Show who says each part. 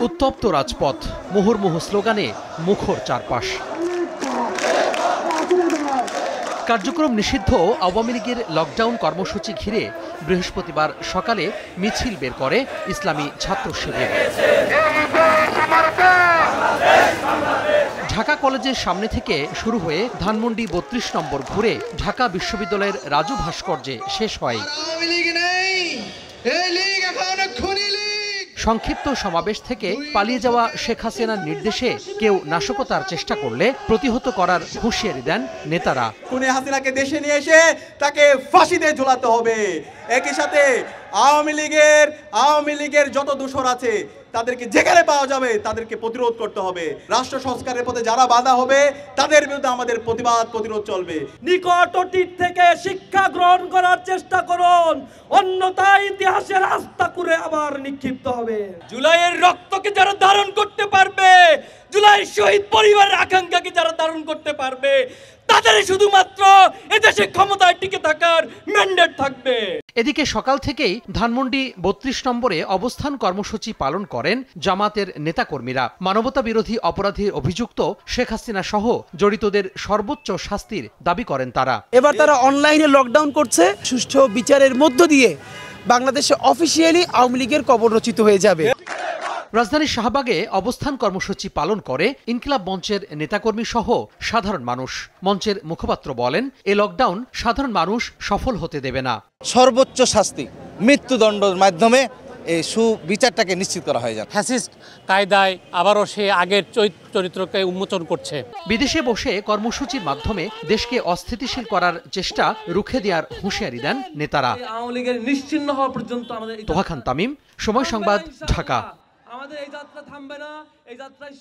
Speaker 1: উত্তপ্ত রাজপথ, মুহুর্মুহু স্লোগানে মুখর চারপাশ। কার্যক্রম নিষিদ্ধ আওয়ামী লীগের লকডাউন কর্মসূচি ঘিরে বৃহস্পতিবার সকালে মিছিল বের করে ইসলামী ছাত্র শিবির। ঢাকা কলেজের সামনে থেকে শুরু হয়ে ধানমন্ডি ৩২ নম্বর ঘুরে ঢাকা বিশ্ববিদ্যালয়ের রাজু ভাস্কর্যে শেষ হয়। সংক্ষিপ্ত সমাবেশ থেকে পালিয়ে যাওয়া শেখ হাসিনার নির্দেশে কেউ নাশকতার চেষ্টা করলে প্রতিহত করার হুঁশিয়ারি দেন নেতারা।
Speaker 2: খুনি হাসিনাকে দেশে নিয়ে এসে তাকে ফাঁসিতে ঝোলাতে হবে। একই সাথে আওয়ামী লীগের যত দোষর আছে তাদেরকে যেখানে পাওয়া যাবে তাদেরকে প্রতিরোধ করতে হবে। রাষ্ট্র সংস্কারের পথে যারা বাধা হবে তাদের বিরুদ্ধে আমাদের প্রতিরোধ চলবে।
Speaker 3: নিকট অতীত থেকে শিক্ষা গ্রহণ করার চেষ্টা করুন, অন্যথায় ইতিহাসের আস্থা করে আবার নিক্ষিপ্ত হবে। জুলাইয়ের রক্তকে যারা ধারণ করতে পারবে, জুলাইয়ের শহীদ পরিবারের আকাঙ্ক্ষাকে যারা ধারণ করতে পারবে, তাদের শুধুমাত্র এদেশে ক্ষমতায় টিকে থাকার ম্যান্ডেট থাকবে।
Speaker 1: এদিকে সকাল থেকেই ধানমন্ডি ৩২ নম্বরে অবস্থান কর্মসূচি পালন করেন জামাতের নেতাকর্মীরা। মানবতা বিরোধী অপরাধে অভিযুক্ত শেখ হাসিনা সহ জড়িতদের সর্বোচ্চ শাস্তির দাবি করেন তারা।
Speaker 4: এবার তারা অনলাইনে লকডাউন করছে। সুষ্ঠু বিচারের মধ্য দিয়ে বাংলাদেশে অফিসিয়ালি আওয়ামী লীগের কবর রচিত হয়ে যাবে।
Speaker 1: রাজধানীর শাহবাগে অবস্থান কর্মসূচি পালন করে ইনকিলাব মঞ্চের নেতাকর্মী সহ সাধারণ মানুষ। মঞ্চের মুখপাত্র বলেন, এ লকডাউন সাধারণ মানুষ সফল হতে দেবে না।
Speaker 5: সর্বোচ্চ শাস্তি মৃত্যুদণ্ডের মাধ্যমে এই সুবিচারটাকে নিশ্চিত করা হয়ে যায়।
Speaker 6: ফ্যাসিস্ট কায়দায় আবারও সে আগের চরিত্রকে উন্মোচন করছে।
Speaker 1: বিদেশে বসে কর্মসূচির মাধ্যমে দেশকে অস্থিতিশীল করার চেষ্টা রুখে দেওয়ার হুঁশিয়ারি দেন নেতারা।
Speaker 3: আওয়ামী লীগের নিশ্চিহ্ন হওয়া পর্যন্ত আমাদের
Speaker 1: তোহা খান তামিম, সময় সংবাদ, ঢাকা।
Speaker 3: আমাদের এই যাত্রা থামবে না, এই যাত্রায়